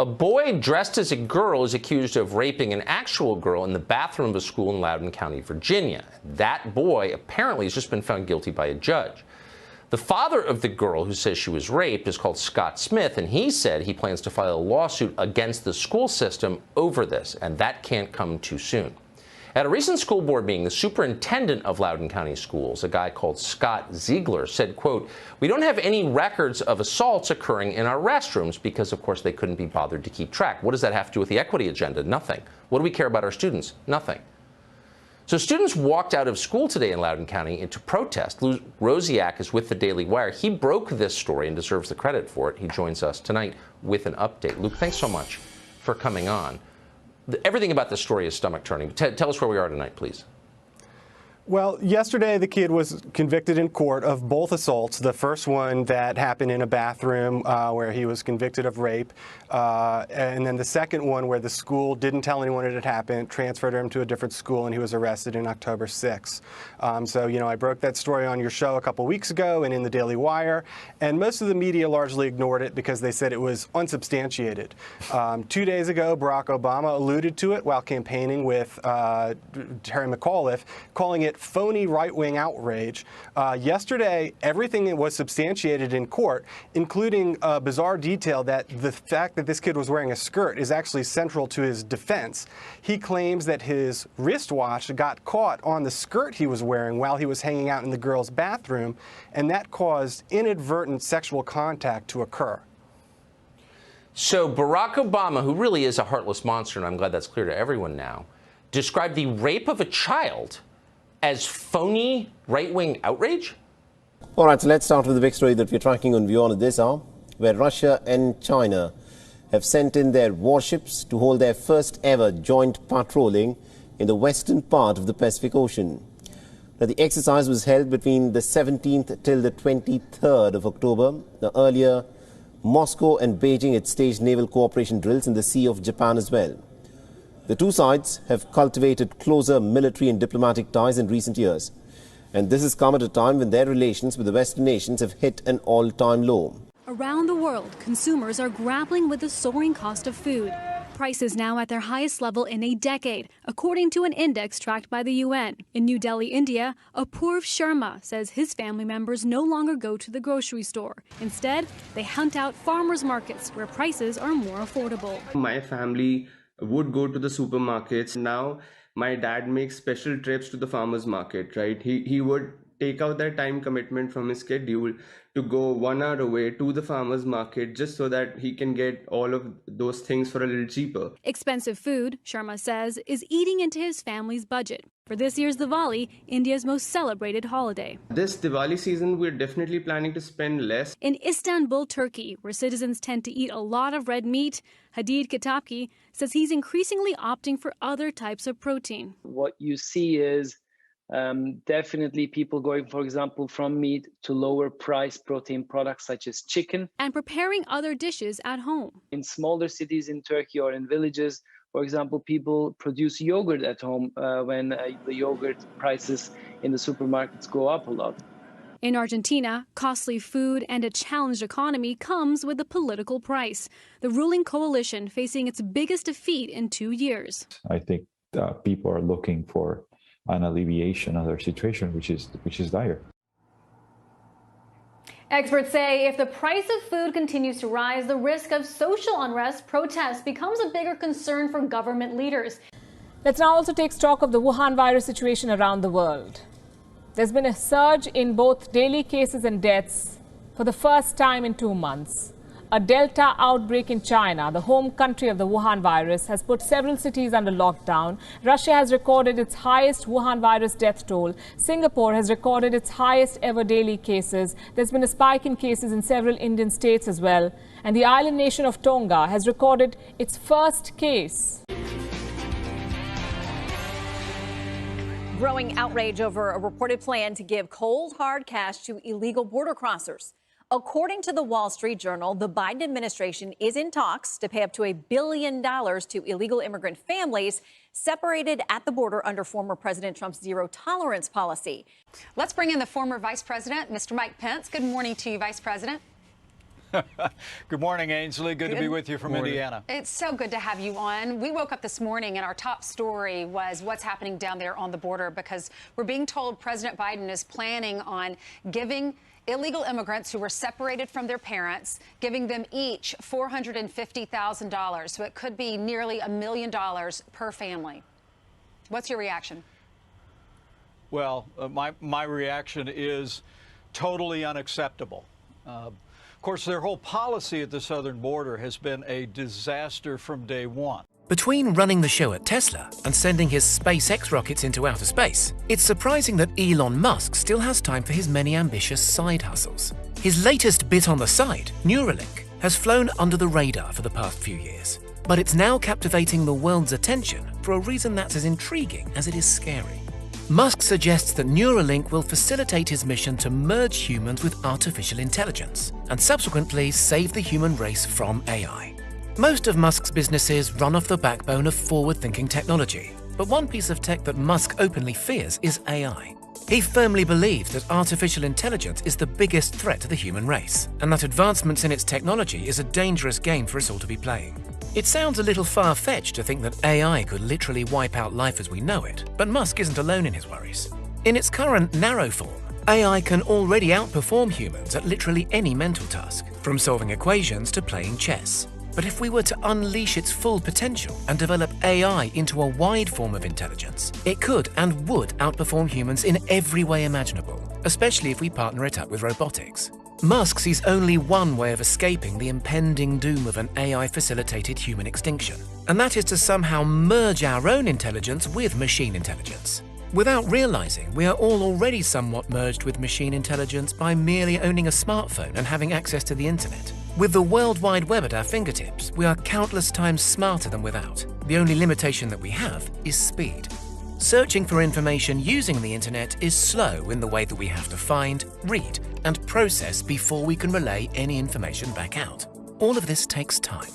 A boy dressed as a girl is accused of raping an actual girl in the bathroom of a school in Loudoun County, Virginia. That boy apparently has just been found guilty by a judge. The father of the girl who says she was raped is called Scott Smith, and he said he plans to file a lawsuit against the school system over this, and that can't come too soon. At a recent school board meeting, the superintendent of Loudoun County Schools, a guy called Scott Ziegler, said, quote, "We don't have any records of assaults occurring in our restrooms because, of course, they couldn't be bothered to keep track." What does that have to do with the equity agenda? Nothing. What do we care about our students? Nothing. So students walked out of school today in Loudoun County to protest. Lou Rosiak is with the Daily Wire. He broke this story and deserves the credit for it. He joins us tonight with an update. Luke, thanks so much for coming on. Everything about this story is stomach-turning. Tell us where we are tonight, please. Well, yesterday the kid was convicted in court of both assaults. The first one that happened in a bathroom where he was convicted of rape. And then the second one where the school didn't tell anyone it had happened, transferred him to a different school, and he was arrested in October 6th. So, you know, I broke that story on your show a couple weeks ago and in the Daily Wire. And most of the media largely ignored it because they said it was unsubstantiated. 2 days ago, Barack Obama alluded to it while campaigning with Terry McAuliffe, calling it phony right-wing outrage. Yesterday, everything was substantiated in court, including a bizarre detail that the fact that this kid was wearing a skirt is actually central to his defense. He claims that his wristwatch got caught on the skirt he was wearing while he was hanging out in the girl's bathroom, and that caused inadvertent sexual contact to occur. So Barack Obama, who really is a heartless monster, and I'm glad that's clear to everyone now, described the rape of a child as phony right-wing outrage? All right, so let's start with the big story that we're tracking on Beyond this hour, where Russia and China have sent in their warships to hold their first ever joint patrolling in the western part of the Pacific Ocean. Now, the exercise was held between the 17th till the 23rd of October. Now, earlier, Moscow and Beijing had staged naval cooperation drills in the Sea of Japan as well. The two sides have cultivated closer military and diplomatic ties in recent years, and this has come at a time when their relations with the Western nations have hit an all-time low. Around the world, consumers are grappling with the soaring cost of food. Prices now at their highest level in a decade, according to an index tracked by the UN. In New Delhi, India, Apurv Sharma says his family members no longer go to the grocery store. Instead, they hunt out farmers markets where prices are more affordable. My family would go to the supermarkets. Now my dad makes special trips to the farmers market, right? He would take out that time commitment from his schedule to go 1 hour away to the farmers market just so that he can get all of those things for a little cheaper. Expensive food, Sharma says, is eating into his family's budget. For this year's Diwali, India's most celebrated holiday. This Diwali season, we're definitely planning to spend less. In Istanbul, Turkey, where citizens tend to eat a lot of red meat, Hadid Kitapki says he's increasingly opting for other types of protein. What you see is definitely people going, for example, from meat to lower price protein products such as chicken. And preparing other dishes at home. In smaller cities in Turkey or in villages, for example, people produce yogurt at home when the yogurt prices in the supermarkets go up a lot. In Argentina, costly food and a challenged economy comes with a political price. The ruling coalition facing its biggest defeat in 2 years. I think people are looking for an alleviation of their situation, which is dire. Experts say if the price of food continues to rise, the risk of social unrest, protests becomes a bigger concern for government leaders. Let's now also take stock of the Wuhan virus situation around the world. There's been a surge in both daily cases and deaths for the first time in 2 months. A Delta outbreak in China, the home country of the Wuhan virus, has put several cities under lockdown. Russia has recorded its highest Wuhan virus death toll. Singapore has recorded its highest ever daily cases. There's been a spike in cases in several Indian states as well. And the island nation of Tonga has recorded its first case. Growing outrage over a reported plan to give cold, hard cash to illegal border crossers. According to the Wall Street Journal, the Biden administration is in talks to pay up to $1 billion to illegal immigrant families separated at the border under former President Trump's zero-tolerance policy. Let's bring in the former Vice President, Mr. Mike Pence. Good morning to you, Vice President. Good morning, Ainsley. Good to be with you from Indiana. It's so good to have you on. We woke up this morning and our top story was what's happening down there on the border, because we're being told President Biden is planning on giving illegal immigrants who were separated from their parents, giving them each $450,000. So it could be nearly $1 million per family. What's your reaction? Well, my reaction is totally unacceptable. Of course, their whole policy at the southern border has been a disaster from day one. Between running the show at Tesla and sending his SpaceX rockets into outer space, it's surprising that Elon Musk still has time for his many ambitious side hustles. His latest bit on the side, Neuralink, has flown under the radar for the past few years, but it's now captivating the world's attention for a reason that's as intriguing as it is scary. Musk suggests that Neuralink will facilitate his mission to merge humans with artificial intelligence and subsequently save the human race from AI. Most of Musk's businesses run off the backbone of forward-thinking technology, but one piece of tech that Musk openly fears is AI. He firmly believes that artificial intelligence is the biggest threat to the human race, and that advancements in its technology is a dangerous game for us all to be playing. It sounds a little far-fetched to think that AI could literally wipe out life as we know it, but Musk isn't alone in his worries. In its current narrow form, AI can already outperform humans at literally any mental task, from solving equations to playing chess. But if we were to unleash its full potential and develop AI into a wide form of intelligence, it could and would outperform humans in every way imaginable, especially if we partner it up with robotics. Musk sees only one way of escaping the impending doom of an AI-facilitated human extinction, and that is to somehow merge our own intelligence with machine intelligence. Without realizing, we are all already somewhat merged with machine intelligence by merely owning a smartphone and having access to the internet. With the World Wide Web at our fingertips, we are countless times smarter than without. The only limitation that we have is speed. Searching for information using the internet is slow in the way that we have to find, read, and process before we can relay any information back out. All of this takes time.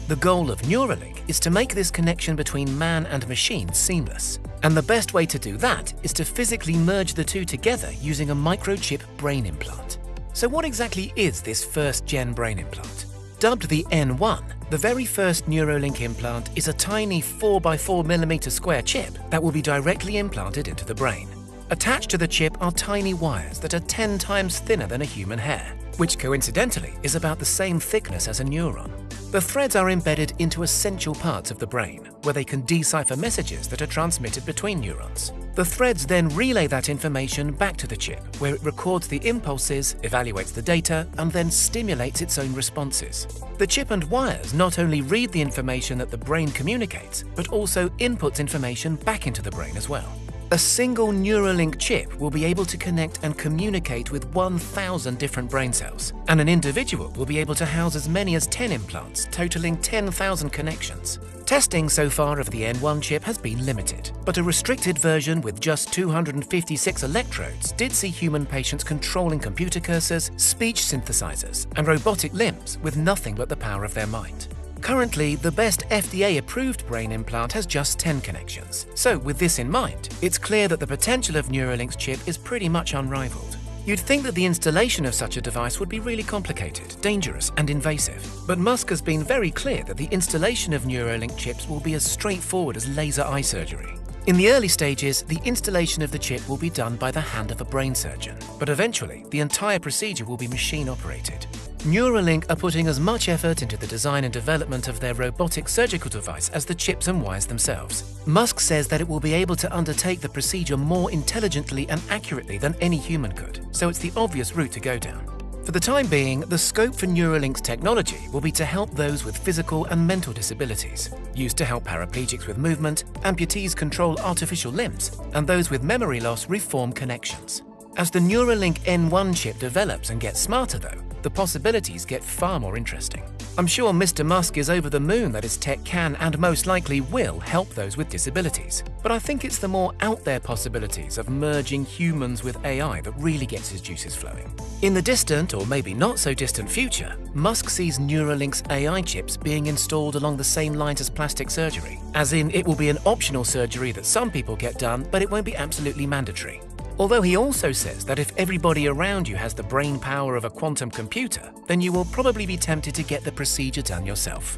The goal of Neuralink is to make this connection between man and machine seamless. And the best way to do that is to physically merge the two together using a microchip brain implant. So what exactly is this first-gen brain implant? Dubbed the N1, the very first Neuralink implant is a tiny 4x4mm square chip that will be directly implanted into the brain. Attached to the chip are tiny wires that are 10 times thinner than a human hair, which coincidentally is about the same thickness as a neuron. The threads are embedded into essential parts of the brain, where they can decipher messages that are transmitted between neurons. The threads then relay that information back to the chip, where it records the impulses, evaluates the data, and then stimulates its own responses. The chip and wires not only read the information that the brain communicates, but also inputs information back into the brain as well. A single Neuralink chip will be able to connect and communicate with 1,000 different brain cells, and an individual will be able to house as many as 10 implants, totaling 10,000 connections. Testing so far of the N1 chip has been limited, but a restricted version with just 256 electrodes did see human patients controlling computer cursors, speech synthesizers, and robotic limbs with nothing but the power of their mind. Currently, the best FDA-approved brain implant has just 10 connections. So with this in mind, it's clear that the potential of Neuralink's chip is pretty much unrivaled. You'd think that the installation of such a device would be really complicated, dangerous, and invasive. But Musk has been very clear that the installation of Neuralink chips will be as straightforward as laser eye surgery. In the early stages, the installation of the chip will be done by the hand of a brain surgeon, but eventually, the entire procedure will be machine-operated. Neuralink are putting as much effort into the design and development of their robotic surgical device as the chips and wires themselves. Musk says that it will be able to undertake the procedure more intelligently and accurately than any human could, so it's the obvious route to go down. For the time being, the scope for Neuralink's technology will be to help those with physical and mental disabilities, used to help paraplegics with movement, amputees control artificial limbs, and those with memory loss reform connections. As the Neuralink N1 chip develops and gets smarter though, the possibilities get far more interesting. I'm sure Mr. Musk is over the moon that his tech can and most likely will help those with disabilities. But I think it's the more out there possibilities of merging humans with AI that really gets his juices flowing. In the distant, or maybe not so distant future, Musk sees Neuralink's AI chips being installed along the same lines as plastic surgery, as in it will be an optional surgery that some people get done, but it won't be absolutely mandatory. Although he also says that if everybody around you has the brain power of a quantum computer, then you will probably be tempted to get the procedure done yourself.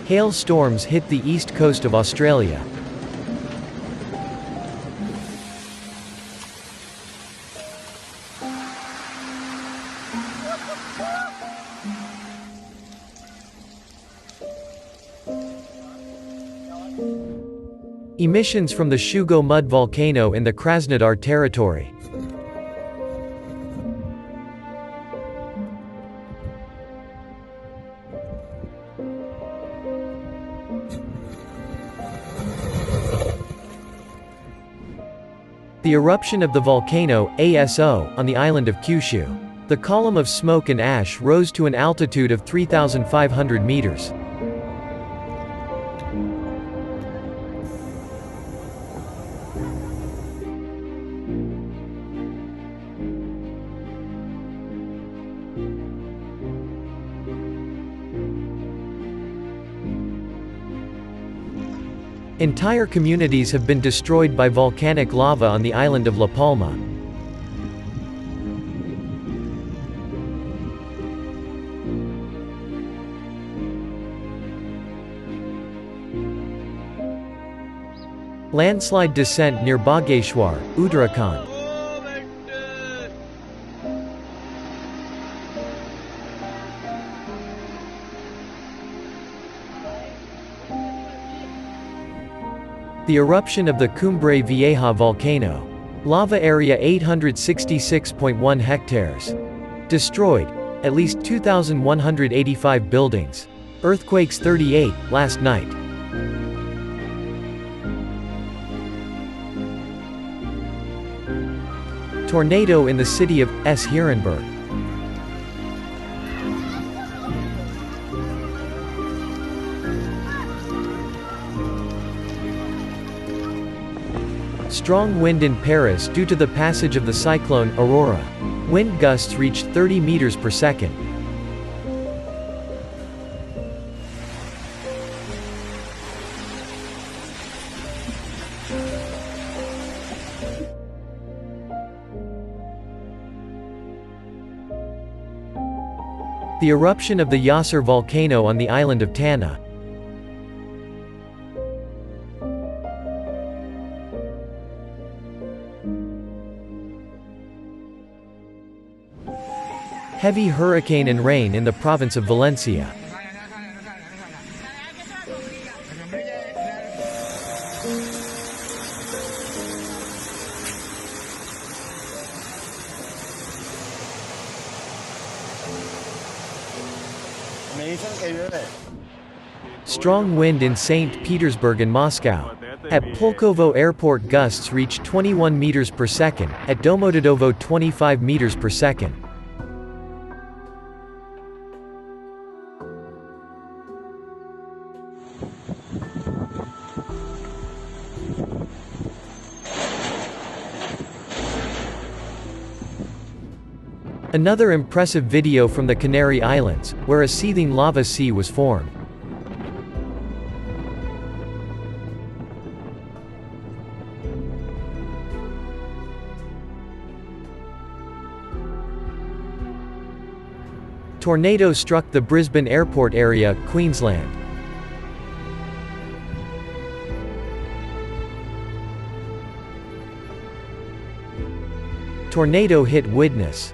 Hailstorms hit the east coast of Australia. Emissions from the Shugo mud volcano in the Krasnodar territory. The eruption of the volcano, ASO, on the island of Kyushu. The column of smoke and ash rose to an altitude of 3,500 meters. Entire communities have been destroyed by volcanic lava on the island of La Palma. Landslide descent near Bageshwar, Uttarakhand. The eruption of the Cumbre Vieja volcano. Lava area 866.1 hectares. Destroyed, at least 2,185 buildings. Earthquakes 38, last night. Tornado in the city of Herrenberg. Strong wind in Paris due to the passage of the cyclone Aurora. Wind gusts reached 30 meters per second. The eruption of the Yasser volcano on the island of Tanna. Heavy hurricane and rain in the province of Valencia. Strong wind in St. Petersburg and Moscow. At Pulkovo Airport gusts reached 21 meters per second, at Domodedovo 25 meters per second. Another impressive video from the Canary Islands, where a seething lava sea was formed. Tornado struck the Brisbane Airport area, Queensland. Tornado hit Widnes.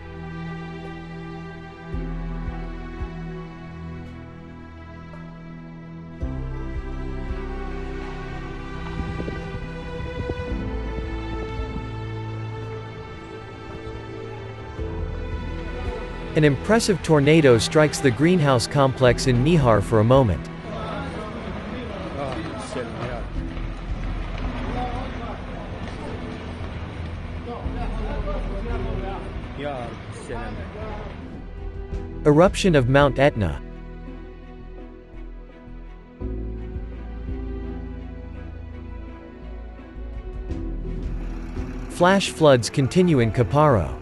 An impressive tornado strikes the greenhouse complex in Nihar for a moment. Eruption of Mount Etna. Flash floods continue in Caparo.